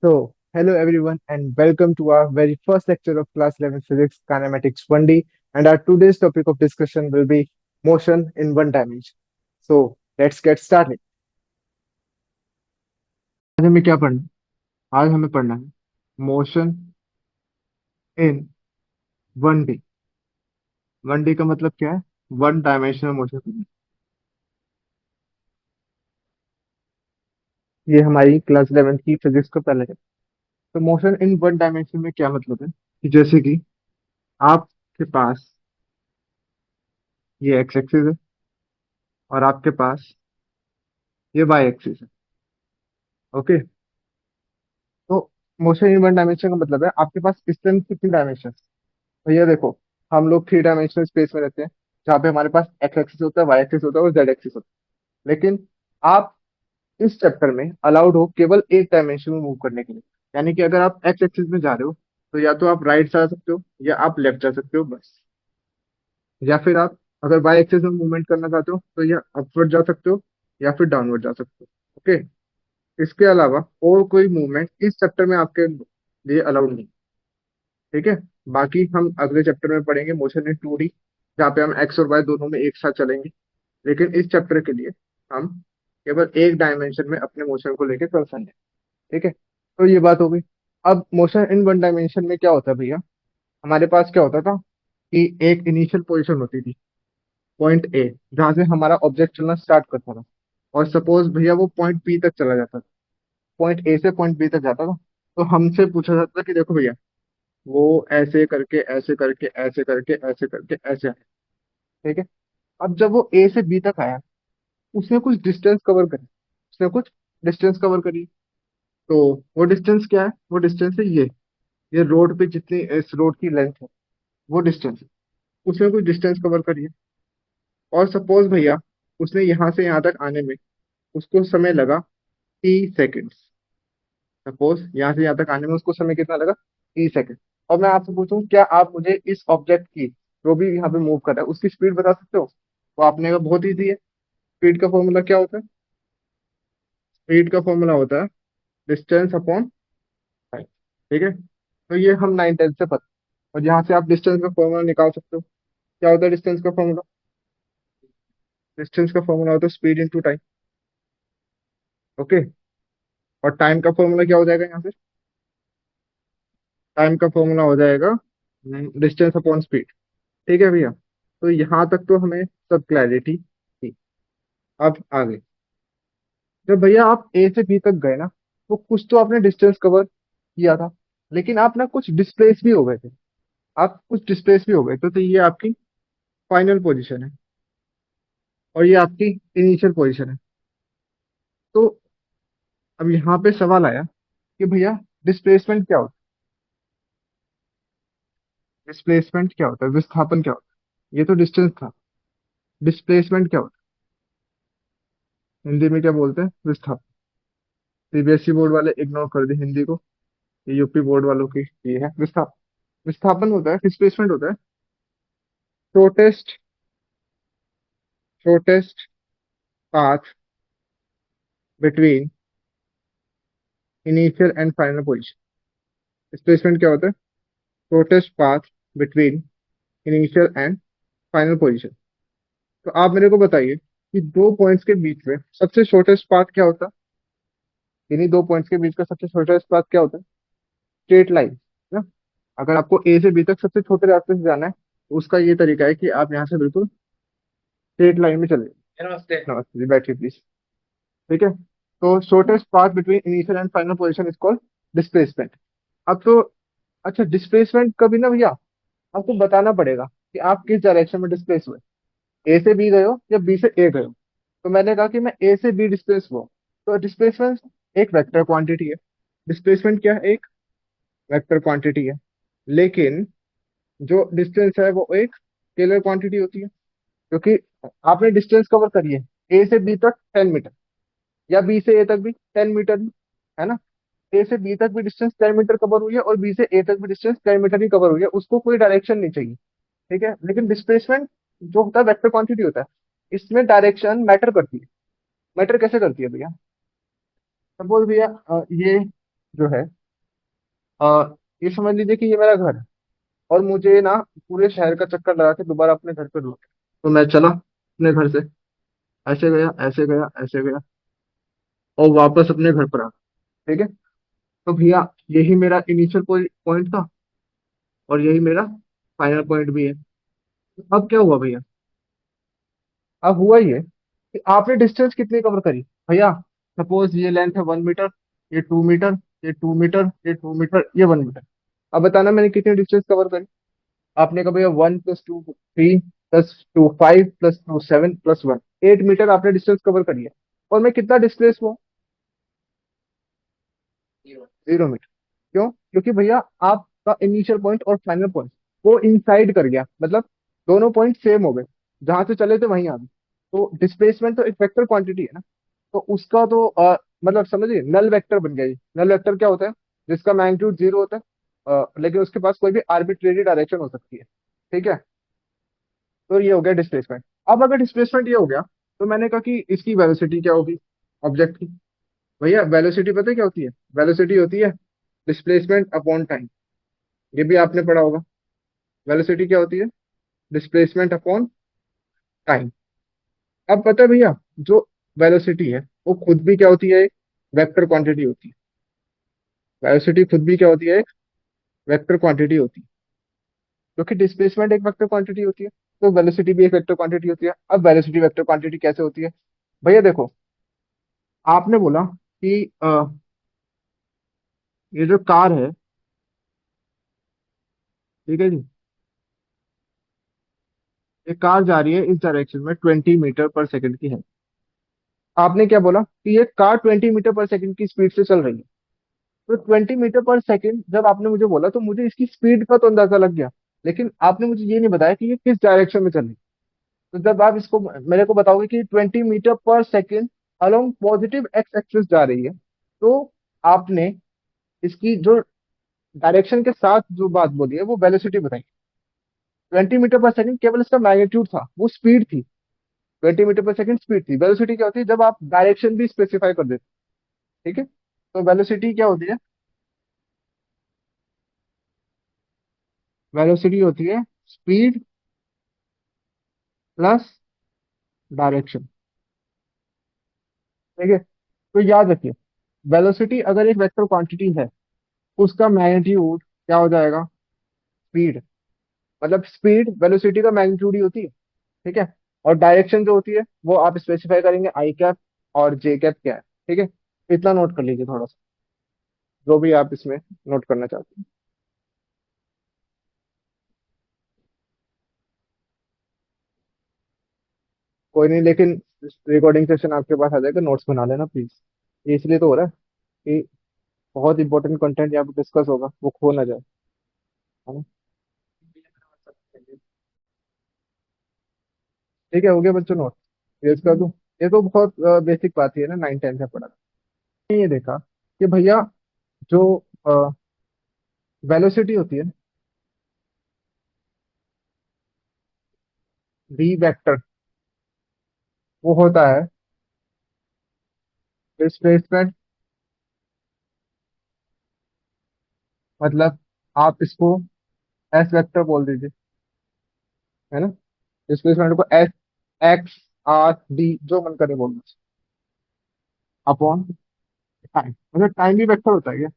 Hello everyone, and welcome to our very first lecture of Class 11 Physics Kinematics 1D. And our today's topic of discussion will be motion in one dimension. Let's get started. आज हमें क्या पढ़ना आज हमें पढ़ना है motion in 1D। 1D का मतलब क्या है? One dimensional motion. ये हमारी क्लास 11 की फिजिक्स का पहला है। तो मोशन इन वन डायमेंशन में क्या मतलब है कि जैसे कि आपके पास ये एक्स एक्सिस है और आपके पास ये वाई एक्सिस है। ओके। तो मोशन इन वन डायमेंशन का मतलब है आपके पास इस तरह कितनी डायमेंशन। भैया देखो, हम लोग थ्री डायमेंशनल स्पेस में रहते हैं, जहाँ पे हमारे पास एक्स एक्सिस होता है, वाई एक्सिस होता है और जेड एक्सिस होता है। लेकिन आप इस चैप्टर में अलाउड हो केवल एक डायमेंशन में मूव करने के लिए। यानी कि अगर आप एक्स एक्सिस में जा रहे हो तो या तो आप राइट जा सकते हो या आप लेफ्ट जा सकते हो बस। या फिर आप अगर वाई एक्सिस में मूवमेंट करना चाहते हो तो या अपवर्ड जा सकते हो या फिर डाउनवर्ड जा सकते हो। ओके। इसके अलावा और कोई मूवमेंट इस चैप्टर में आपके लिए अलाउड नहीं। ठीक है। बाकी हम अगले चैप्टर में पढ़ेंगे मोशन इन 2D, जहाँ पे हम एक्स और वाई दोनों में एक साथ चलेंगे। लेकिन इस चैप्टर के लिए हम केवल एक डायमेंशन में अपने मोशन को लेकर चल सकते हैं। ठीक है। तो ये बात हो गई। अब मोशन इन वन डायमेंशन में क्या होता है भैया? हमारे पास क्या होता था कि एक इनिशियल पोजीशन होती थी, पॉइंट ए, जहाँ से हमारा ऑब्जेक्ट चलना स्टार्ट करता था। और सपोज भैया वो पॉइंट बी तक चला जाता था, पॉइंट ए से पॉइंट बी तक जाता था। तो हमसे पूछा जाता था कि देखो भैया, वो ऐसे करके ऐसे करके ऐसे करके ऐसे करके ऐसे आया। ठीक है। अब जब वो ए से बी तक आया, उसने कुछ डिस्टेंस कवर करी, उसने कुछ डिस्टेंस कवर करी। तो वो डिस्टेंस क्या है? वो डिस्टेंस है ये रोड पे जितनी इस रोड की लेंथ है, वो डिस्टेंस है। उसने कुछ डिस्टेंस कवर करी है। और सपोज भैया उसने यहाँ से यहाँ तक आने में उसको समय लगा 30 सेकेंड्स। सपोज यहाँ से यहाँ तक आने में उसको समय कितना लगा? 30 सेकेंड। और मैं आपसे पूछूं, क्या आप मुझे इस ऑब्जेक्ट की, जो भी यहाँ पे मूव कर रहा है, उसकी स्पीड बता सकते हो? तो आपने कहा बहुत ईजी है। स्पीड का फॉर्मूला क्या होता है? स्पीड का फॉर्मूला होता है डिस्टेंस अपॉन टाइम। ठीक है। तो ये हम 9 10 से पता। और यहाँ से आप डिस्टेंस का फॉर्मूला निकाल सकते हो। क्या होता है डिस्टेंस का फॉर्मूला? डिस्टेंस का फॉर्मूला होता है स्पीड इंटू टाइम। ओके। और टाइम का फॉर्मूला क्या हो जाएगा यहाँ से? टाइम का फॉर्मूला हो जाएगा डिस्टेंस अपॉन स्पीड। ठीक है भैया। तो यहाँ तक तो हमें सब क्लैरिटी थी। अब आगे, जब भैया आप ए से बी तक गए ना, तो कुछ तो आपने डिस्टेंस कवर किया था, लेकिन आप ना कुछ डिस्प्लेस भी हो गए थे। आप कुछ डिस्प्लेस भी हो गए तो ये आपकी फाइनल पोजीशन है और ये आपकी इनिशियल पोजीशन है। तो अब यहाँ पे सवाल आया कि भैया डिस्प्लेसमेंट क्या होता है? डिस्प्लेसमेंट क्या होता है? विस्थापन क्या होता है? ये तो डिस्टेंस था। डिस्प्लेसमेंट क्या होता है? हिंदी में क्या बोलते हैं? विस्थापन। सीबीएसई बोर्ड वाले इग्नोर कर दे हिंदी को। ये यूपी बोर्ड वालों की ये है विस्थापन। विस्थापन होता है, डिस्प्लेसमेंट होता है shortest shortest path between initial and final position. Displacement क्या होता है? Shortest path between initial and final position. तो आप मेरे को बताइए कि दो पॉइंट्स के बीच में सबसे शॉर्टेस्ट पाथ क्या होता है? इन्हीं दो पॉइंट्स के बीच का सबसे शॉर्टेस्ट पाथ क्या होता है? स्ट्रेट लाइन ना। अगर आपको ए से बी तक सबसे छोटे रास्ते से जाना है तो उसका ये तरीका है कि आप यहाँ से बिल्कुल स्ट्रेट लाइन में चले जाओ। नमस्ते नमस्ते जी, बैठिए प्लीज। ठीक है। तो shortest path between initial and final position is called displacement. अब तो अच्छा, डिस्प्लेसमेंट का भी ना भैया आपको बताना पड़ेगा कि आप किस डायरेक्शन में डिस्प्लेस हुए। ए से बी गए हो या बी से ए गए हो? तो मैंने कहा कि मैं ए से बी डिस्प्लेस हुआ। तो डिस्प्लेसमेंट एक वेक्टर क्वांटिटी है। डिस्प्लेसमेंट क्या है? एक वेक्टर क्वांटिटी है। लेकिन जो डिस्टेंस है वो एक स्केलर क्वांटिटी होती है, क्योंकि आपने डिस्टेंस कवर करी है ए से बी तक 10 मीटर, या बी से ए तक भी 10 मीटर ही, है ना। ए से बी तक भी डिस्टेंस 10 मीटर कवर हुई है और बी से ए तक भी डिस्टेंस 10 मीटर ही कवर हुई है, उसको कोई डायरेक्शन नहीं चाहिए। ठीक है। लेकिन डिस्प्लेसमेंट जो होता है वेक्टर क्वांटिटी होता है, इसमें डायरेक्शन मैटर करती है। मैटर कैसे करती है भैया? सपोज भैया ये जो है, ये समझ लीजिए कि ये मेरा घर है, और मुझे ना पूरे शहर का चक्कर लगा के दोबारा अपने घर पे लौट, तो मैं चला अपने घर से, ऐसे गया ऐसे गया ऐसे गया, और वापस अपने घर पर आ, ठीक है। तो भैया यही मेरा इनिशियल पॉइंट था, और यही मेरा फाइनल पॉइंट भी है। अब क्या हुआ भैया? अब हुआ ये कि आपने डिस्टेंस कितनी कवर करी भैया? सपोज ये लेंथ है 1 मीटर, ये 2 मीटर, ये 2 मीटर, ये 2 मीटर, ये 1 मीटर। अब बताना मैंने कितनी डिस्टेंस कवर करी? आपने कहा भैया 1 + 2 = 3, +2 = 5, +2 = 7, +1 8 मीटर आपने डिस्टेंस कवर करी है। और मैं कितना डिस्प्लेस हुआ? 0 मीटर। क्यों? क्योंकि भैया आपका इनिशियल पॉइंट और फाइनल पॉइंट वो इंसाइड कर गया, मतलब दोनों पॉइंट सेम हो गए, जहां से चले थे वहीं आ गए। तो डिस्प्लेसमेंट तो एक वेक्टर क्वांटिटी है ना, तो उसका तो मतलब समझिए नल वेक्टर बन गया। ये नल वेक्टर क्या होता है? जिसका मैग्नीट्यूड 0 होता है, लेकिन उसके पास कोई भी आर्बिट्रेरी डायरेक्शन हो सकती है, ठीक है। तो ये हो गया डिस्प्लेसमेंट। अब अगर डिस्प्लेसमेंट ये हो गया, तो मैंने कहा कि इसकी वेलोसिटी क्या होगी ऑब्जेक्ट की? भैया वेलोसिटी पता है क्या होती है? वेलोसिटी होती है डिस्प्लेसमेंट अपॉन टाइम। ये भी आपने पढ़ा होगा। वेलोसिटी क्या होती है? Displacement upon time. अब पता है भैया, जो वेलोसिटी है वो खुद भी क्या होती है? एक वेक्टर क्वांटिटी होती है। वेलोसिटी खुद भी क्या होती है? एक वेक्टर क्वांटिटी होती है। क्योंकि डिस्प्लेसमेंट एक वेक्टर क्वांटिटी होती है, तो वेलोसिटी भी एक वेक्टर क्वांटिटी होती है। अब वेलोसिटी वेक्टर क्वांटिटी कैसे होती है? भैया देखो, आपने बोला कि ये जो कार है, ठीक है जी, ये कार जा रही है इस डायरेक्शन में 20 मीटर पर सेकंड की है। आपने क्या बोला कि ये कार 20 मीटर पर सेकंड की स्पीड से चल रही है। तो 20 मीटर पर सेकंड जब आपने मुझे बोला, तो मुझे इसकी स्पीड का तो अंदाजा लग गया, लेकिन आपने मुझे ये नहीं बताया कि ये किस डायरेक्शन में चल रही है। तो जब आप इसको मेरे को बताओगे कि 20 मीटर पर second along positive x axis जा रही है, तो आपने इसकी जो डायरेक्शन के साथ जो बात बोली है वो वेलोसिटी बताई। 20 मीटर पर सेकंड केवल इसका मैग्नीट्यूड था, वो स्पीड थी। 20 मीटर पर सेकंड स्पीड थी। वेलोसिटी क्या होती है? जब आप डायरेक्शन भी स्पेसिफाई कर देते हैं, ठीक है। तो वेलोसिटी क्या होती है? वेलोसिटी होती है स्पीड प्लस डायरेक्शन, ठीक है। तो याद रखिए, वेलोसिटी अगर एक वेक्टर क्वांटिटी है, उसका मैग्नीट्यूड क्या हो जाएगा? स्पीड। मतलब स्पीड वेलोसिटी का मैग्नीट्यूड ही होती है, ठीक है। और डायरेक्शन जो होती है वो आप स्पेसिफाई करेंगे आई कैप और जे कैप क्या है, ठीक है। इतना नोट कर लीजिए थोड़ा सा, जो भी आप इसमें नोट करना चाहते हैं। कोई नहीं, लेकिन रिकॉर्डिंग सेशन आपके पास आ जाएगा, नोट्स बना लेना प्लीज। ये इसलिए तो हो रहा है कि बहुत इंपॉर्टेंट कंटेंट यहाँ पे डिस्कस होगा, वो खो ना जाए, है ना। ठीक है, हो गया बच्चों नोट? यूज कर दूं? ये तो बहुत बेसिक बात ही है ना, 9 10 से पढ़ा था। ये देखा कि भैया जो वेलोसिटी होती है, वी वेक्टर, वो होता है डिस्प्लेसमेंट। मतलब आप इसको एस वेक्टर बोल दीजिए, है ना। डिस्प्लेसमेंट को एस, एक्स, आर, डी जो मन करे बोलना, अपॉन टाइम। मतलब टाइम भी वेक्टर होता है क्या?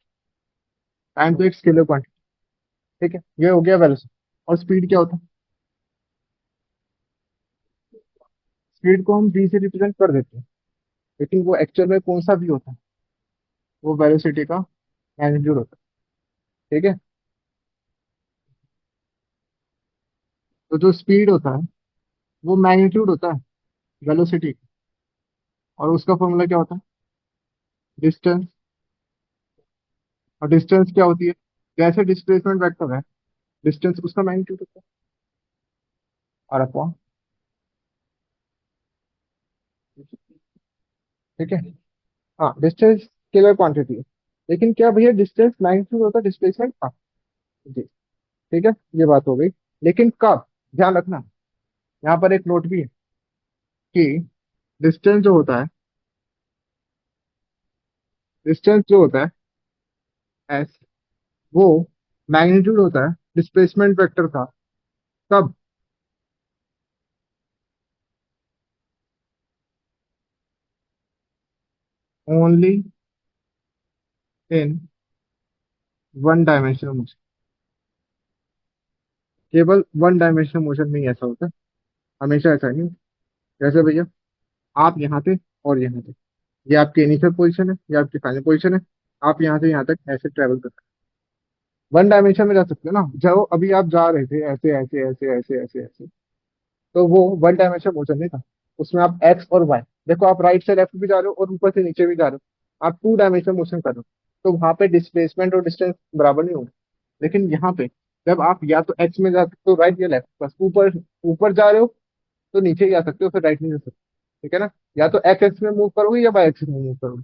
टाइम तो एक स्केलर क्वांटिटी, ठीक है। ये हो गया वेलोसिटी। और स्पीड क्या होता है? स्पीड को हम v से रिप्रेजेंट कर देते हैं, लेकिन वो एक्चुअल में कौन सा v होता है? वो वेलोसिटी का मैग्नीट्यूड होता है, ठीक है। तो जो स्पीड होता है वो मैग्नीट्यूड होता है वेलोसिटी का। और उसका फॉर्मूला क्या होता है? डिस्टेंस। और डिस्टेंस क्या होती है? जैसे डिस्प्लेसमेंट वेक्टर है, डिस्टेंस उसका मैग्नीट्यूड होता है, और अपॉन, ठीक है। हाँ, डिस्टेंस स्केलर क्वांटिटी है, लेकिन क्या भैया डिस्टेंस मैग्नीट्यूड होता है डिस्प्लेसमेंट का? जी, ठीक है। ये बात हो गई। लेकिन कब? ध्यान रखना, यहाँ पर एक नोट भी है कि डिस्टेंस जो होता है, डिस्टेंस जो होता है एस, वो मैग्नीट्यूड होता है डिस्प्लेसमेंट वेक्टर का। कब? Only in one dimensional motion. केवल वन डायमेंशनल मोशन में ही ऐसा होता है, हमेशा ऐसा नहीं। जैसे भैया, आप यहाँ थे और यहाँ थे, ये आपकी इनिशियल पोजीशन है, ये आपकी फाइनल पोजीशन है। आप यहाँ से यहाँ तक ऐसे ट्रेवल कर, वन डायमेंशन में जा सकते हो ना। जो अभी आप जा रहे थे ऐसे ऐसे ऐसे ऐसे ऐसे ऐसे, तो वो वन डायमेंशन मोशन नहीं था। उसमें आप एक्स और वाई, देखो आप राइट से लेफ्ट भी जा रहे हो और ऊपर से नीचे भी जा रहे हो, आप टू डायमेंशन मोशन कर रहे हो। तो वहां पे डिस्प्लेसमेंट और डिस्टेंस बराबर नहीं होगा। लेकिन यहाँ पे जब आप या तो एक्स में जा सकते हो, राइट या लेफ्ट, बस ऊपर ऊपर जा रहे हो तो नीचे ही जा सकते हो, फिर राइट नहीं जा सकते। ठीक है ना? या तो एक्स एक्स में मूव करोगे या वाई एक्सिस में मूव करोगे।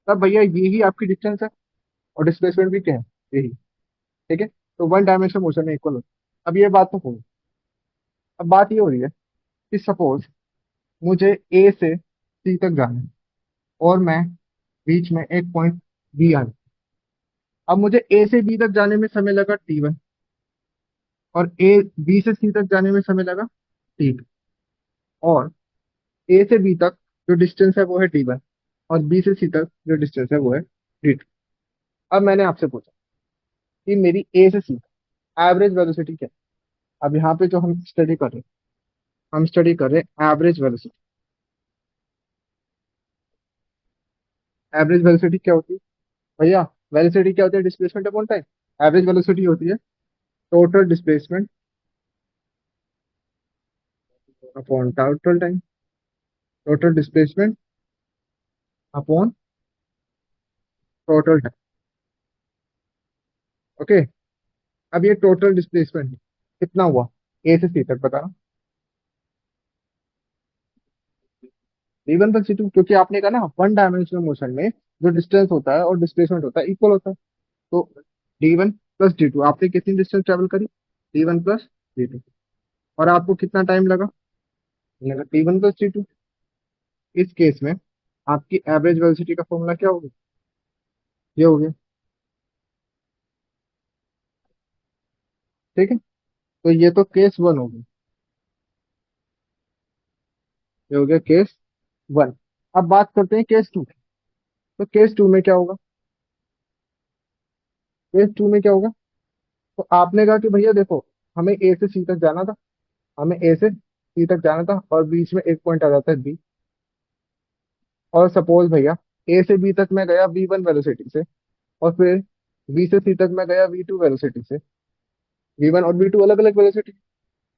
तब भैया यही आपकी डिस्टेंस है, और डिस्प्लेसमेंट भी क्या है, यही। ठीक है? तो वन डायमेंशन मोशन में इक्वल होता है। अब ये बात तो हो, अब बात ये हो रही है कि सपोज मुझे ए से सी तक जाना है, और मैं बीच में एक पॉइंट बी आ गया। अब मुझे ए से बी तक जाने में समय लगा T1, और ए बी से सी तक जाने में समय लगा T2, और ए से बी तक जो डिस्टेंस है वो है T1, और बी से सी तक जो डिस्टेंस है वो है T2। अब मैंने आपसे पूछा कि मेरी ए से सी एवरेज वेलोसिटी क्या है। अब यहाँ पे जो हम स्टडी कर रहे हैं, हम स्टडी कर रहे हैं एवरेज वेलोसिटी। एवरेज वेलोसिटी क्या होती है भैया? वेलोसिटी क्या होती है? Displacement upon time. Average velocity होती है total displacement upon total time. Total displacement upon total time. Okay? अब ये टोटल डिस्प्लेसमेंट कितना हुआ ए से सी तक, बताना। D1 + D2, क्योंकि आपने कहा ना वन डायमेंशनल मोशन में जो डिस्टेंस होता है और डिस्प्लेसमेंट होता है इक्वल होता है। तो D1 + D2, आपने कितनी डिस्टेंस ट्रेवल करी? D1 + D2। और आपको कितना टाइम लगा? लगा D1 + D2। इस केस में आपकी एवरेज वेलोसिटी का फॉर्मूला क्या होगा? ये हो गया। ठीक है? तो ये तो केस वन हो गया, ये हो गया केस वन। अब बात करते हैं केस टू। तो केस टू में क्या होगा? केस टू में क्या होगा? तो आपने कहा कि भैया देखो, हमें ए से सी तक जाना था, हमें ए से सी तक जाना था, और बीच में एक पॉइंट आ जाता है बी। और सपोज भैया ए से बी तक मैं गया V1 वेलोसिटी से, और फिर बी से सी तक मैं गया V2 वेलोसिटी से। V1 और V2 अलग अलग वेलोसिटी।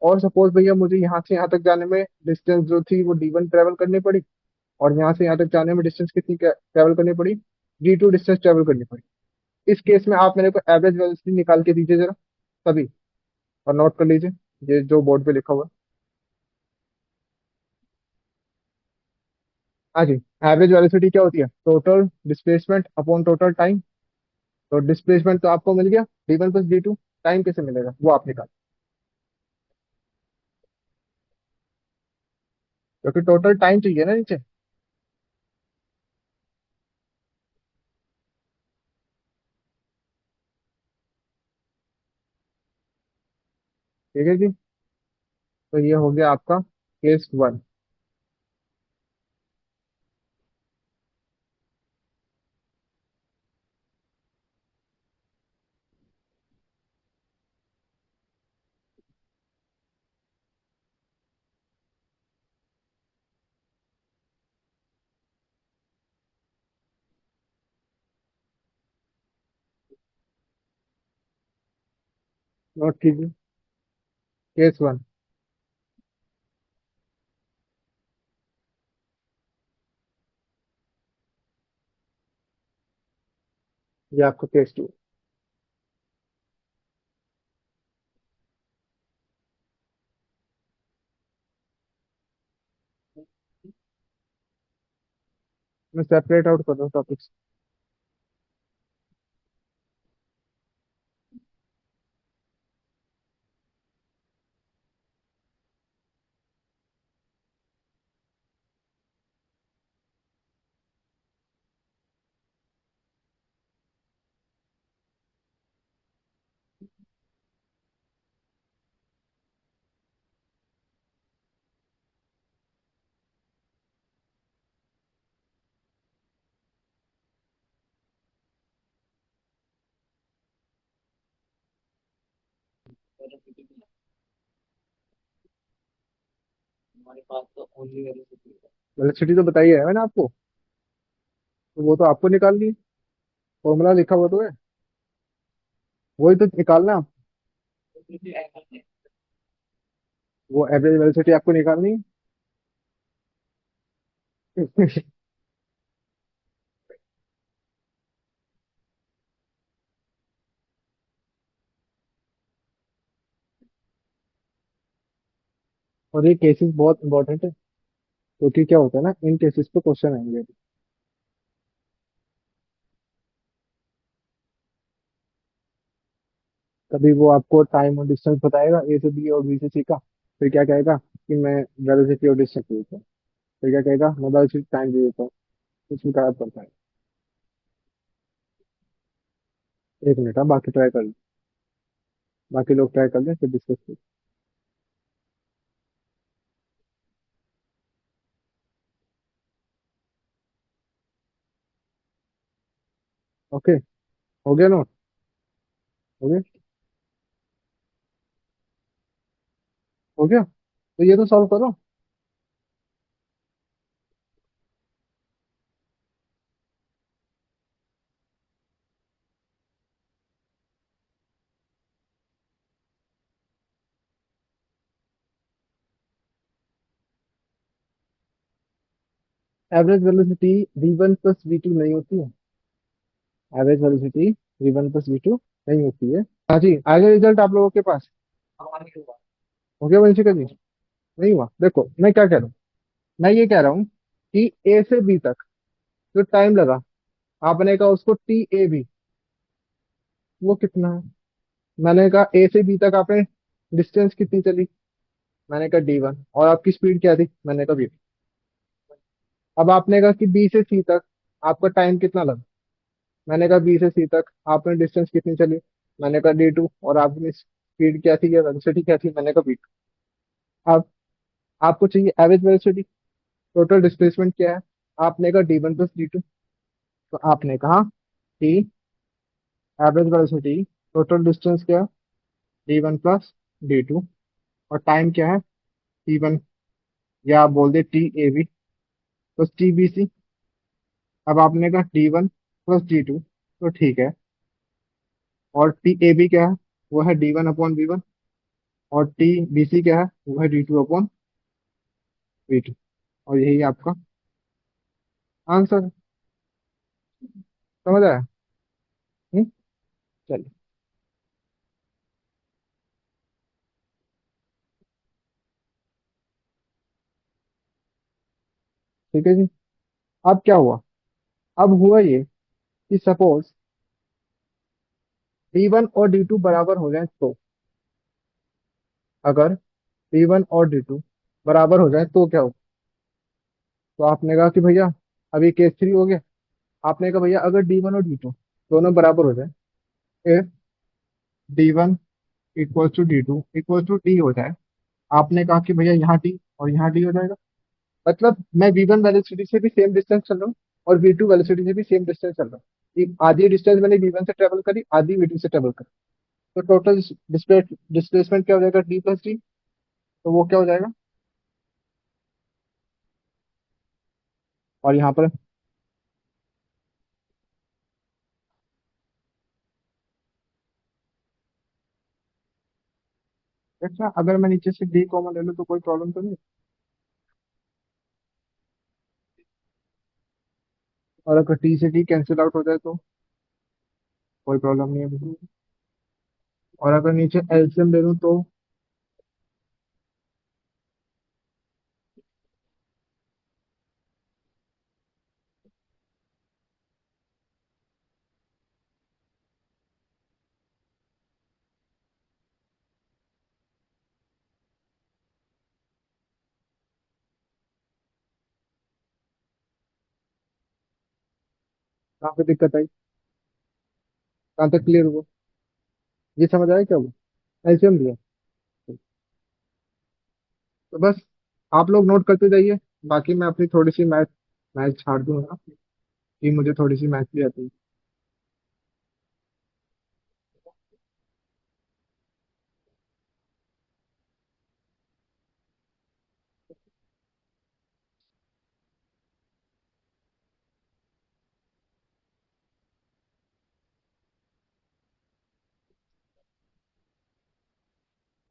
और सपोज भैया मुझे यहाँ से यहाँ तक जाने में डिस्टेंस जो थी वो D1 ट्रेवल करनी पड़ी, और यहाँ से यहाँ तक जाने में डिस्टेंस कितनी ट्रेवल करनी पड़ी? D2 डिस्टेंस ट्रेवल करनी पड़ी। इस केस में आप मेरे को एवरेज वेलोसिटी निकाल के दीजिए जरा, तभी। और नोट कर लीजिए ये जो बोर्ड पे लिखा हुआ है। हाँ जी। एवरेज वेलोसिटी क्या होती है? Total displacement upon total time. तो डिस्प्लेसमेंट तो आपको मिल गया D1 + D2। टाइम कैसे मिलेगा वो आप निकाल, क्योंकि टोटल टाइम चाहिए ना नीचे। ठीक है जी? तो ये हो गया आपका केस वन। नोट कीजिए केस वन। ये आपका केस टू। मैं सेपरेट आउट कर रहा हूँ टॉपिक्स। वेलोसिटी तो बताई है मैंने आपको। तो वो तो आपको निकालनी है। फॉर्मूला लिखा हुआ तो है। वही तो निकालना है वो एवरेज वेलोसिटी आपको निकालनी है। और ये केसेस बहुत इंपॉर्टेंट है, क्योंकि क्या होता है ना, इन केसेस पे क्वेश्चन आएंगे। कभी वो आपको टाइम और डिस्टेंस बताएगा, ए से बी और बी से सी का। फिर क्या कहेगा कि मैं वेलोसिटी और डिस्टेंस दे देता हूँ। फिर क्या कहेगा, मैं वेलोसिटी टाइम दे देता हूँ। इसमें क्या पड़ता है। एक मिनट, आप बाकी ट्राई कर लो। बाकी लोग ट्राई कर लें फिर डिस्कस करें। ओके। हो गया नोट। हो गया। हो गया, तो ये तो सॉल्व करो। Average velocity v1 plus v2 नहीं होती है। Average velocity v1 plus v2 नहीं होती है। हाँ जी, आ गया रिजल्ट आप लोगों के पास। हो गया वंशिका जी। नहीं हुआ, देखो मैं क्या कह रहा हूँ। मैं ये कह रहा हूँ कि ए से बी तक जो टाइम लगा, आपने कहा उसको टी ए बी, वो कितना है। मैंने कहा ए से बी तक आपने डिस्टेंस कितनी चली, मैंने कहा d1, और आपकी स्पीड क्या थी, मैंने कहा v। अब आपने कहा कि बी से सी तक आपका टाइम कितना लगा, मैंने कहा बी से सी तक आपने डिस्टेंस कितनी चली, मैंने कहा d2, और आपकी स्पीड क्या थी या वेलोसिटी क्या थी, मैंने कहा v2। अब आपको चाहिए एवरेज वेलोसिटी, टोटल डिस्प्लेसमेंट क्या है, आपने कहा d1 प्लस d2। तो आपने कहा कि एवरेज वेलोसिटी, टोटल डिस्टेंस क्या, d1 प्लस d2, और टाइम क्या है t1, या आप बोल दे T A B plus T B C. अब आपने कहा d1 प्लस d2, तो ठीक है। और टी ए बी क्या है, वो है d1 अपॉन v1। और टी बी सी क्या है, वो है d2 अपॉन v2। और यही आपका आंसर है। समझ आया। हम्म, चलिए। ठीक है जी। अब क्या हुआ, अब हुआ ये कि सपोज d1 और d2 बराबर हो जाए तो, अगर d1 और d2 बराबर हो जाए तो क्या हो। तो आपने कहा कि भैया, अभी केस 3 हो गया। आपने कहा भैया अगर d1 और d2 दोनों बराबर हो जाए, फिर d1 equal to d2 equal to d हो जाए। आपने कहा कि भैया यहाँ d और यहाँ d हो जाएगा। मतलब मैं v1 वेलोसिटी से भी सेम डिस्टेंस चल रहा हूँ, और v2 वेलोसिटी से भी सेम डिस्टेंस चल रहा हूँ। आधी डिस्टेंस मैंने v1 से ट्रेवल करी, आधी v2 से ट्रेवल करी। तो टोटल डिस्प्लेसमेंट क्या हो जाएगा, d प्लस डी। तो वो क्या हो जाएगा। और यहाँ पर, अच्छा अगर मैं नीचे से d कॉमन ले लूँ तो कोई प्रॉब्लम तो नहीं। और अगर t से d कैंसिल आउट हो जाए तो कोई प्रॉब्लम नहीं है। और अगर नीचे एलसीएम ले लूँ तो कहाँ पे दिक्कत आई, कहाँ तक क्लियर हुआ। ये समझ आया क्या वो, एलसीएम दिया। तो बस आप लोग नोट करते जाइए। बाकी मैं अपनी थोड़ी सी मैथ मैथ छाड़ दूंगा, कि मुझे थोड़ी सी मैथ भी आती है।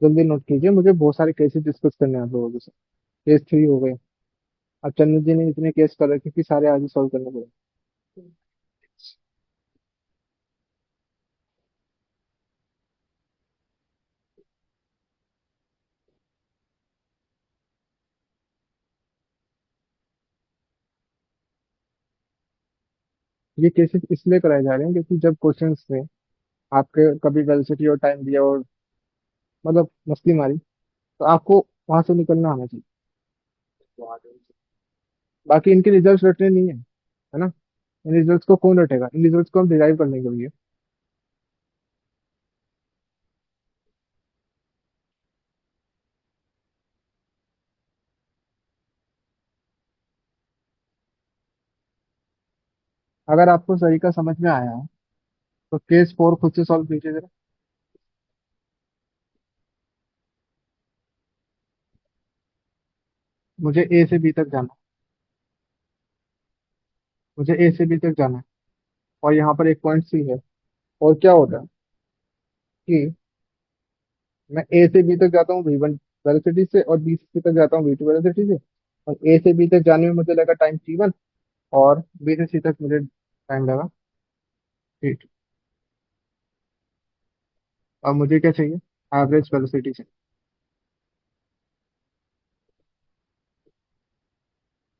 जल्दी नोट कीजिए, मुझे बहुत सारे केसेस डिस्कस करने हैं आप लोगों के साथ। केस 3 हो गए। अब चंदन जी ने इतने केस कर रखे कि सारे आज ही सॉल्व करने पड़े। ये केसेस इसलिए कराए जा रहे हैं क्योंकि जब क्वेश्चंस में आपके कभी वेलोसिटी और टाइम दिया और मतलब मस्ती मारी, तो आपको वहां से निकलना आना चाहिए। बाकी इनके रिजल्ट रटने नहीं है ना। इन रिजल्ट्स को कौन रटेगा? इन रिजल्ट्स को हम डिराइव करने के लिए। अगर आपको तरीका समझ में आया है तो केस 4 खुद से सॉल्व कीजिए जरा। मुझे ए से बी तक जाना मुझे ए से बी तक जाना है। और यहाँ पर एक पॉइंट सी है। और क्या होता है कि मैं ए से बी तक जाता हूँ V1 वेलोसिटी से, और बी से सी तक जाता हूँ V2 वेलोसिटी से। और ए से बी तक जाने में मुझे लगा टाइम T1, और बी से सी तक मुझे टाइम लगा T2। अब मुझे क्या चाहिए? एवरेज वेलोसिटी चाहिए।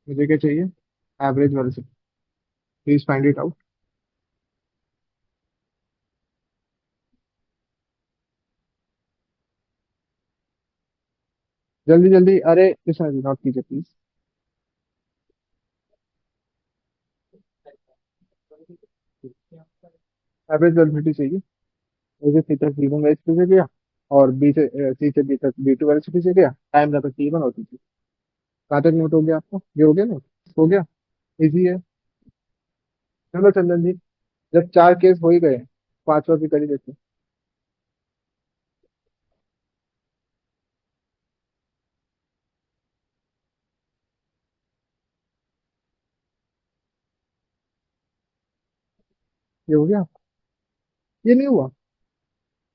मुझे क्या चाहिए? Average velocity. Please find it out. जल्दी जल्दी, अरे कृष्णा जी नोट कीजिए प्लीज। एवरेज वेलोसिटी चाहिए। मुझे सी तक V1 वेलोसिटी से गया, और बी से सी से बी तक V2 वेलोसिटी से गया। टाइम लगा T1 और T2। कहाँ तक नोट हो गया आपको? ये हो गया नोट? हो गया। इजी है। चलो चंदन जी, जब 4 केस हो ही गए, पांचवा भी कर ही देते हैं। ये हो गया। ये नहीं हुआ?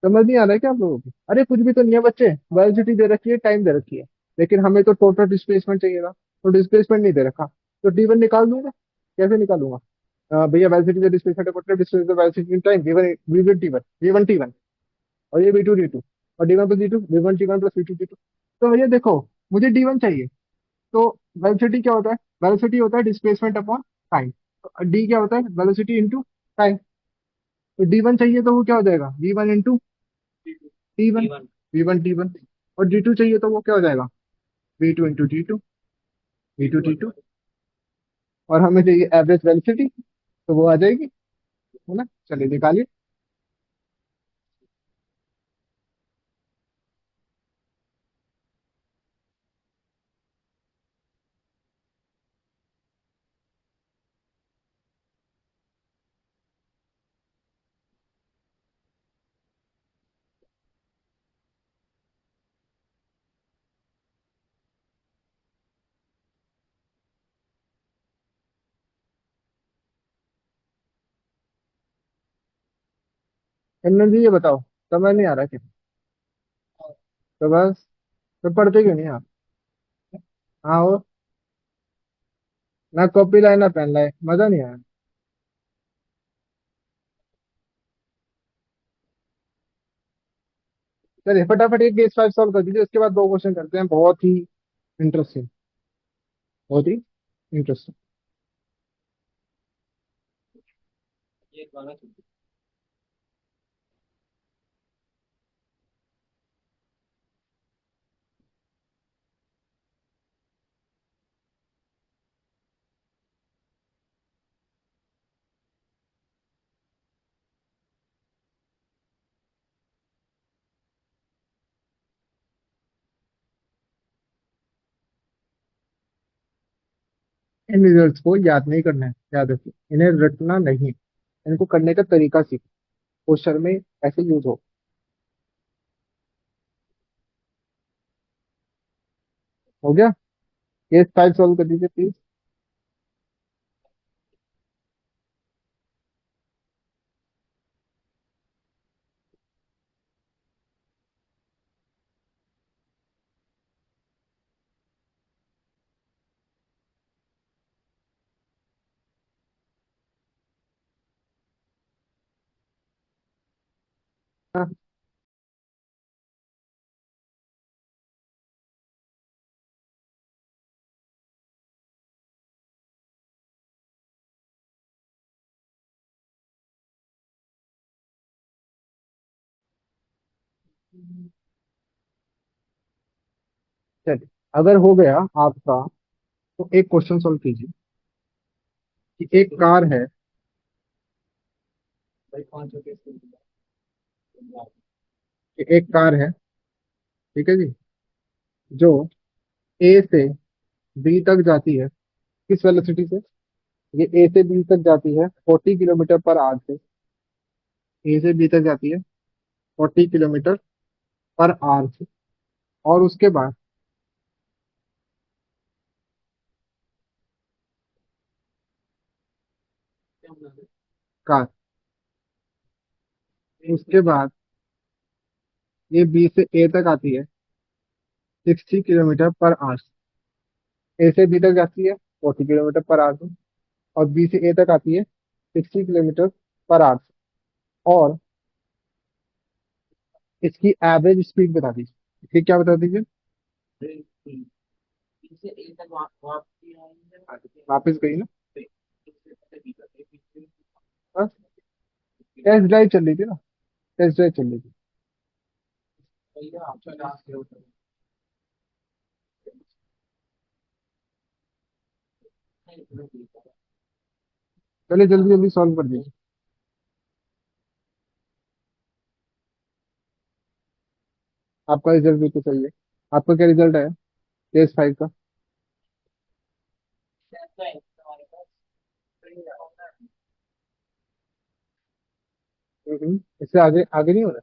समझ नहीं आ रहा है क्या आप लोगों को? अरे कुछ भी तो नहीं है बच्चे। वेलोसिटी दे रखी है, टाइम दे रखी है, लेकिन हमें तो टोटल डिस्प्लेसमेंट चाहिए था। तो डिस्प्लेसमेंट नहीं दे रखा, तो D1 निकाल दूंगा। कैसे निकालूंगा? भैया वेलोसिटी से displacement displacement velocity in time V1 T1 और ये V2 D2, और D1 + D2 V1 T1 + V2 T2। तो भैया देखो, मुझे D1 चाहिए। तो वेलोसिटी क्या होता है? वेलोसिटी होता है डिस्प्लेसमेंट अपॉन टाइम। तो डी क्या होता है? Velocity into time. तो D1 चाहिए तो वो क्या हो जाएगा? V1 × T1। V1 T1। और D2 चाहिए तो वो क्या हो जाएगा? V2 × T2। V2 T2। और हमें चाहिए एवरेज वेलोसिटी, तो वो आ जाएगी, है ना? चलिए निकालिए। चंदन जी ये बताओ, समझ नहीं आ रहा क्या? तो बस, तो पढ़ते क्यों नहीं आप? हाँ वो, ना कॉपी लाए ना पेन लाए, मजा नहीं आया। चलिए फटाफट एक केस 5 सॉल्व कर दीजिए, उसके बाद 2 क्वेश्चन करते हैं, बहुत ही इंटरेस्टिंग। बहुत ही इंटरेस्टिंग। इन रिजल्ट्स को याद नहीं करना है, याद रखिए, इन्हें रटना नहीं। इनको करने का तरीका सीखो, क्वेश्चन में ऐसे यूज हो। हो गया? केस 5 सॉल्व कर दीजिए प्लीज। हाँ, चलिए, अगर हो गया आपका, तो एक क्वेश्चन सॉल्व कीजिए कि एक कार है, कि एक कार है, ठीक है जी, जो ए से बी तक जाती है, किस वेलोसिटी से? ये ए से बी तक जाती है 40 किलोमीटर पर आवर से। ए से बी तक जाती है 40 किलोमीटर पर आवर से। और उसके बाद कार, उसके बाद ये बी से ए तक आती है 60 किलोमीटर पर आवर। ए से बी तक जाती है 40 किलोमीटर पर आवर से, और बी से ए तक आती है 60 किलोमीटर पर आवर। और इसकी एवरेज स्पीड बता दीजिए। इसकी क्या बता दीजिए? वापस गई ना? टेस्ट ड्राइव चल रही थी ना, टेस्ट ड्राइव चल रही थी। चलिए जल्दी जल्दी सॉल्व कर दीजिए। आपका रिजल्ट बिल्कुल सही है। आपका क्या रिजल्ट है केस 5 का? इससे आगे आगे नहीं हो रहा?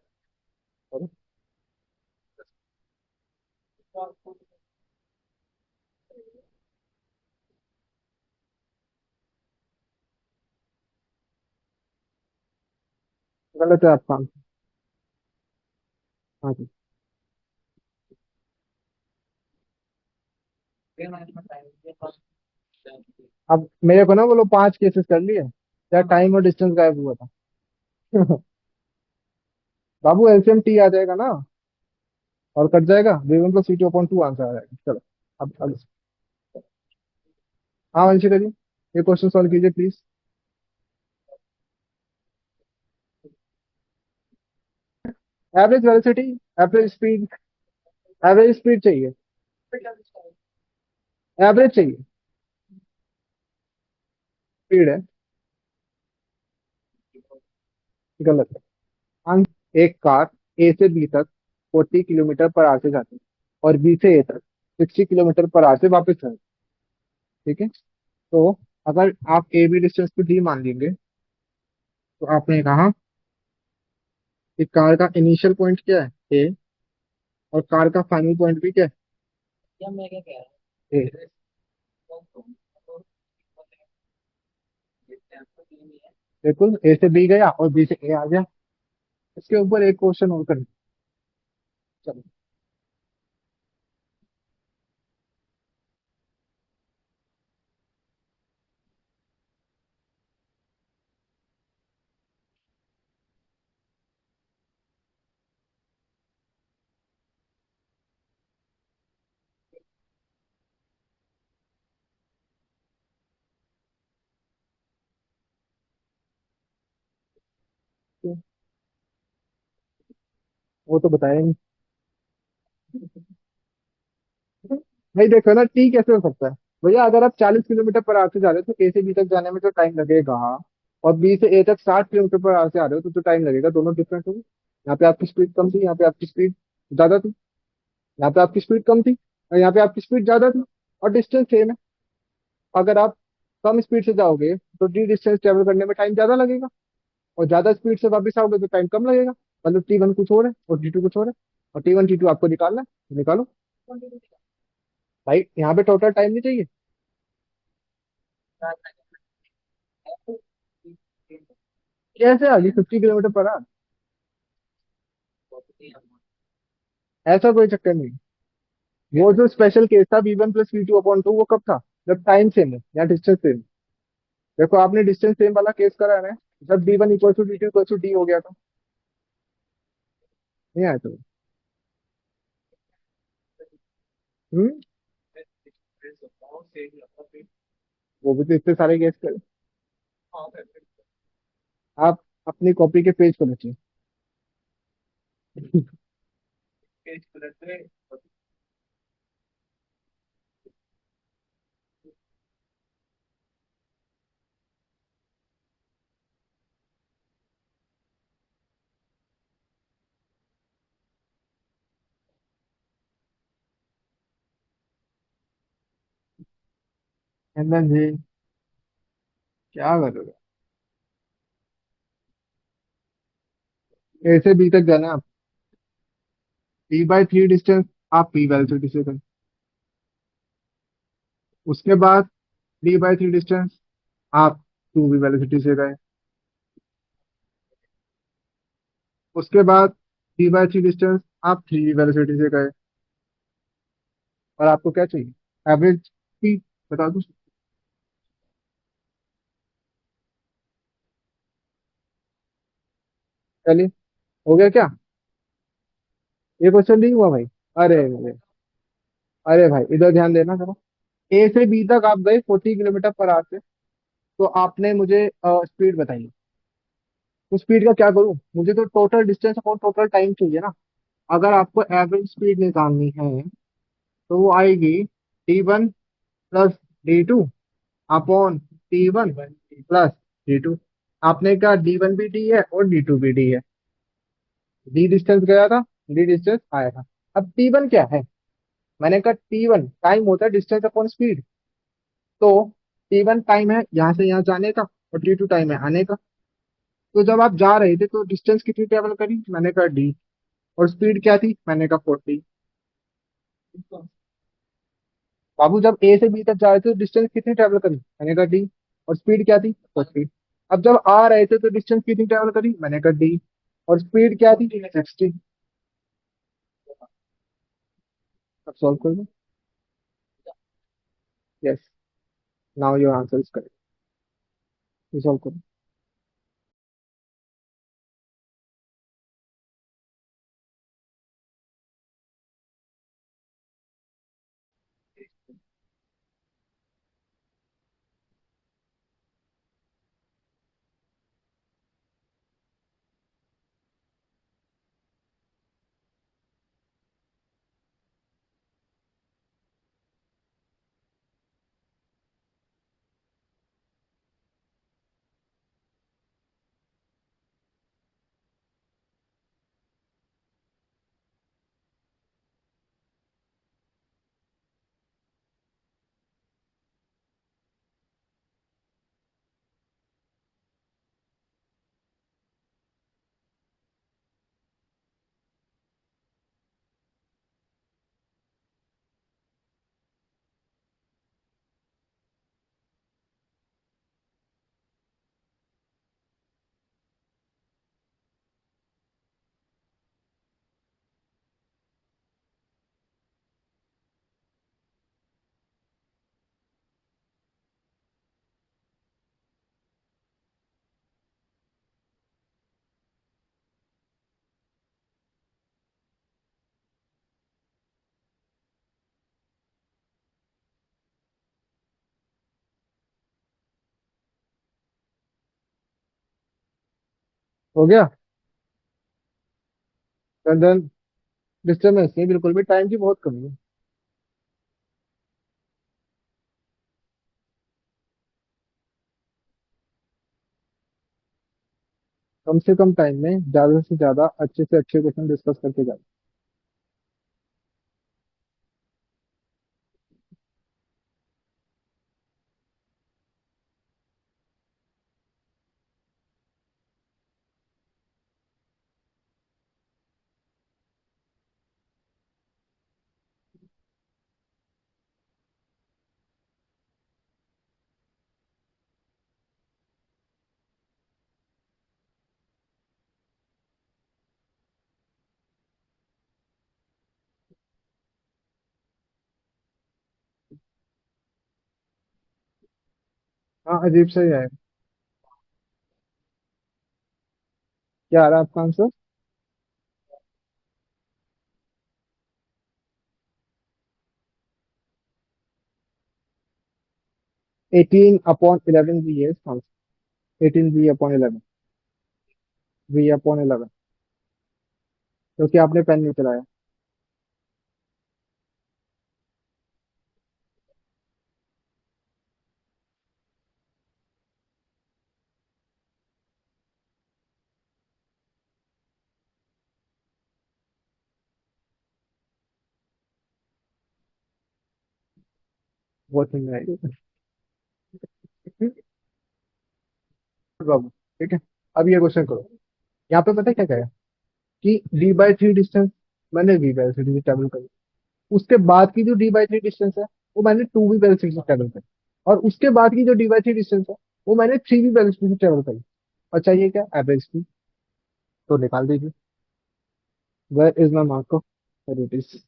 गलत है आपका आंसर। हाँ जी। अब मेरे को ना बोलो 5 केसेस कर लिए, क्या टाइम और डिस्टेंस गायब हुआ था? बाबू एलसीएम टी आ जाएगा ना, और कट जाएगा, v1 + v2/2 आंसर आ जाएगा। चलो, अब हाँ वंशिका जी, ये क्वेश्चन सॉल्व कीजिए please. Average velocity, average speed, average speed चाहिए, एवरेज चाहिए, स्पीड है। गलत है। एक कार ए से बी तक 40 किलोमीटर पर आवर से जाती है, और बी से ए तक 60 किलोमीटर पर आवर से वापस आती है। ठीक है, तो अगर आप ए बी डिस्टेंस को डी मान लेंगे, तो आपने कहा कि कार का इनिशियल पॉइंट क्या है? ए। और कार का फाइनल पॉइंट भी क्या है? ए। बिल्कुल, ए से बी गया और बी से ए आ गया। इसके ऊपर एक क्वेश्चन और कर। चलो, तो वो तो बताया नहीं। भाई देखो ना, टी कैसे हो सकता है? भैया अगर आप 40 किलोमीटर पर आवर से जा रहे हो, तो ए से बी तक जाने में तो टाइम लगेगा। और बी से ए तक 60 किलोमीटर पर आवर से आ रहे हो, तो टाइम लगेगा, दोनों डिफरेंट होगी। यहाँ पे आपकी स्पीड कम थी, यहाँ पे आपकी स्पीड ज्यादा थी। यहाँ पे आपकी स्पीड कम थी, और यहाँ पे आपकी स्पीड ज्यादा थी। और डिस्टेंस सेम है। अगर आप कम स्पीड से जाओगे, तो डी डिस्टेंस ट्रेवल करने में टाइम ज्यादा लगेगा। और ज्यादा स्पीड से वापस आओगे तो टाइम कम लगेगा। मतलब T1 कुछ और है और T2 कुछ और है। और T1 T2 आपको निकालना है, तो निकालो। भाई यहाँ पे टोटल टाइम नहीं चाहिए? कैसे आ गई 50 किलोमीटर पर आवर? ऐसा कोई चक्कर नहीं। वो जो स्पेशल केस था v1 + v2/2, वो कब था? जब टाइम सेम है या डिस्टेंस सेम। देखो आपने डिस्टेंस सेम वाला केस करा है ना, जब d1 = d2 = d हो गया था। नहीं आया तो। हम्म। वो भी तो इतने सारे गेस कर। आप अपनी कॉपी के पेज को देखिए। चंदन जी, क्या करोगे? ए से बी तक जाना है आप। P/3 डिस्टेंस आप P वेलोसिटी से गए। उसके बाद D/3 डिस्टेंस आप 2V वेलोसिटी से गए। उसके बाद D/3 डिस्टेंस आप 3V वेलोसिटी से गए। और आपको क्या चाहिए? एवरेज स्पीड बता दो। चलिए, हो गया क्या? ये क्वेश्चन नहीं हुआ भाई। अरे अरे, अरे भाई इधर ध्यान देना जरा। ए से बी तक आप गए 40 किलोमीटर पर आवर से। तो आपने मुझे स्पीड बताई। तो स्पीड का क्या करूं? मुझे तो टोटल डिस्टेंस और टोटल टाइम चाहिए ना। अगर आपको एवरेज स्पीड निकालनी है तो वो आएगी T1 + D2 T1 + D2। आपने कहा D1 भी डी है और D2 भी डी है। डी डिस्टेंस गया था, डी डिस्टेंस आया था। अब T1 क्या है? मैंने कहा T1 टाइम होता है डिस्टेंस अपॉन स्पीड। तो T1 टाइम है यहाँ से यहाँ जाने का, और T2 टाइम है आने का। तो जब आप जा रहे थे तो डिस्टेंस कितनी ट्रेवल करी? मैंने कहा डी। और स्पीड क्या थी? मैंने कहा 40। बाबू जब ए से बी तक जा रहे थे तो डिस्टेंस कितनी ट्रेवल करी? मैंने कहा डी। और स्पीड क्या थी? 40। अब जब आ रहे थे तो डिस्टेंस कितनी ट्रेवल करी? मैंने कहा डी। और स्पीड क्या थी? 60। अब सॉल्व कर दो। Yes, now your answer is correct. ये सॉल्व करो। हो गया। देन डिस्टर्बेंस नहीं, बिल्कुल भी टाइम की बहुत कमी है। कम से कम टाइम में ज्यादा से ज्यादा अच्छे से अच्छे क्वेश्चन डिस्कस करके जाए। हाँ, अजीब सा ही है। क्या आ रहा है आपका आंसर? 18/11 वी है इसका आंसर। 18 V/11। V/11, क्योंकि आपने पेन नहीं चलाया। वो थी आएगी बाबू। ठीक है, अब ये क्वेश्चन करो। यहाँ पे पता है क्या कहेगा कि D/3 डिस्टेंस मैंने V/3 से ट्रेवल करी। उसके बाद की जो D/3 डिस्टेंस है वो मैंने 2V/3 से ट्रेवल करी। और उसके बाद की जो D/3 डिस्टेंस है वो मैंने 3V/3 से ट्रेवल करी। और चाहिए क्या, एवरेज की। तो निकाल दीजिए। Where is my Marco. It is.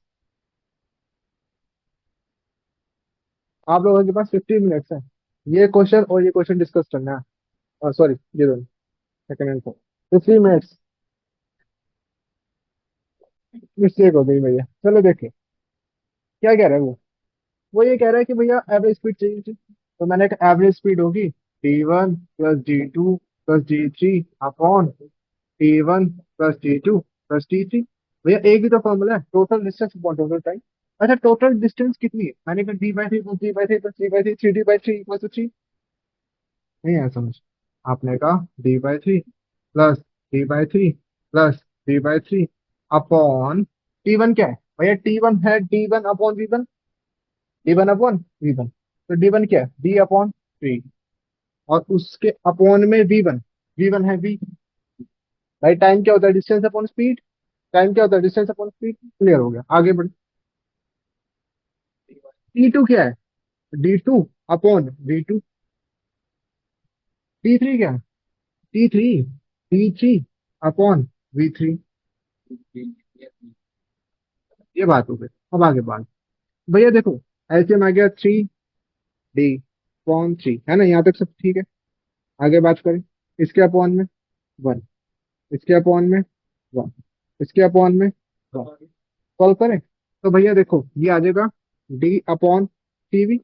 आप लोगों के पास 15 मिनट्स है ये क्वेश्चन और ये क्वेश्चन डिस्कस करना है। सॉरी, ये दोनों, second and fourth. 15 minutes. Mistake हो गई भैया, चलो देखिए क्या कह रहा है वो ये कह रहा है कि भैया एवरेज स्पीड चाहिए थी। तो मैंने कहा एवरेज स्पीड होगी T1 + D2 + T3 upon T1 + D2 + T3। भैया एक ही तो फॉर्मूला है, total distance upon total time. अच्छा, टोटल डिस्टेंस कितनी है, मैंने कहा D/3 + D/3 + 3/3 3D/3 नहीं आया समझ। आपने कहा D/3 + D/3 + D/3 upon T1 क्या है भैया, T1 है D1/V1। D1/V1, तो D1 क्या है, D/3। और उसके अपॉन में V1। V1 है V। भाई टाइम क्या होता है, डिस्टेंस अपॉन स्पीड। टाइम क्या होता है, डिस्टेंस अपॉन स्पीड। क्लियर हो गया, आगे बढ़। T2 क्या है, D2/V2। T3 क्या है, T3 ये बात हो गई। अब आगे बात। भैया देखो, एलसीएम आ गया 3D/3 है ना, यहाँ तक सब ठीक है। आगे बात करें, इसके अपॉन में 1, इसके अपॉन में 1, इसके अपॉन में 1। सॉल्व करें तो भैया देखो ये आ जाएगा D/3V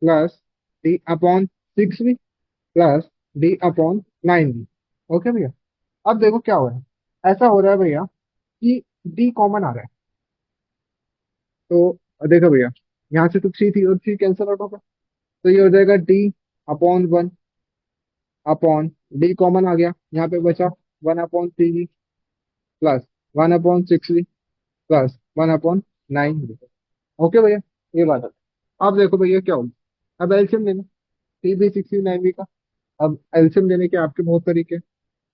plus D/6V plus D/9V। Okay भैया। अब देखो क्या हो रहा है, ऐसा हो रहा है भैया कि D कॉमन आ रहा है। तो देखो भैया, यहाँ से तो 3 थी और 3 कैंसिल आउट होगा। तो ये हो जाएगा D/1 अपॉन D कॉमन आ गया, यहाँ पे बचा 1/3V plus 1/6V plus 1/9V। Okay भैया, ये बात है। अब देखो भैया क्या होगा, अब एल्शियम लेना 3B 6V 9V का। अब एल्शियम लेने के आपके बहुत तरीके हैं।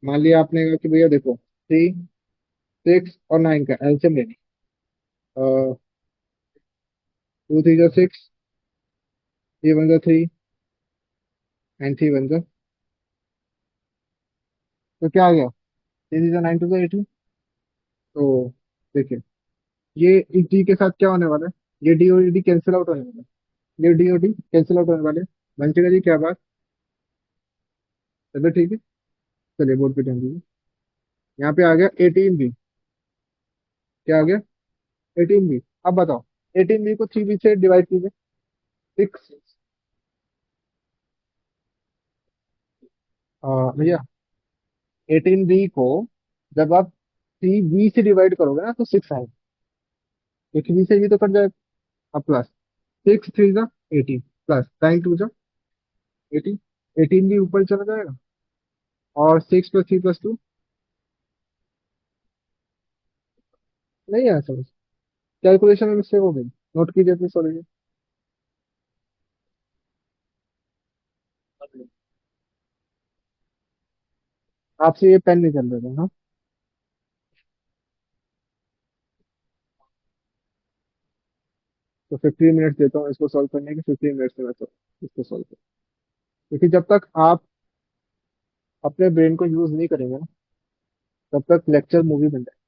मान लिया आपने कहा कि भैया देखो 3 6 और 9 का एल्शियम लेनी। 2 3 6, 3 1 3 एंड 3 1। तो क्या आ गया, 3 9 2 18। तो देखिए ये इस डी के साथ क्या होने वाला है, ये डी और डी कैंसिल आउट होने वाला है। ये डी और डी कैंसिल आउट होने वाले हैं। बन जी क्या बात। चलो ठीक है, चलिए बोर्ड पे ध्यान दीजिए। यहाँ पे आ गया 18B। क्या आ गया, 18B। अब बताओ 18B को 3B से डिवाइड कीजिए। 6। भैया 18B को जब आप 3B से डिवाइड करोगे ना तो 6 आएगा, क्योंकि बी से भी तो कट जाएगा। अब प्लस 6 3 जा 18 प्लस 9 2 जा 18। 18B ऊपर चला जाएगा और 6 + 3 + 2। नहीं आया समझ, कैलकुलेशन में मिस्टेक हो गई। नोट कीजिए अपनी सॉल्यूशन। आपसे ये पेन नहीं चल रहा था, हाँ। तो 15 मिनट्स देता हूँ इसको सॉल्व करने के, 15 मिनट्स में मैं तो इसको सॉल्व करूँ। क्योंकि जब तक आप अपने ब्रेन को यूज नहीं करेंगे ना तब तक लेक्चर मूवी बन जाएगा।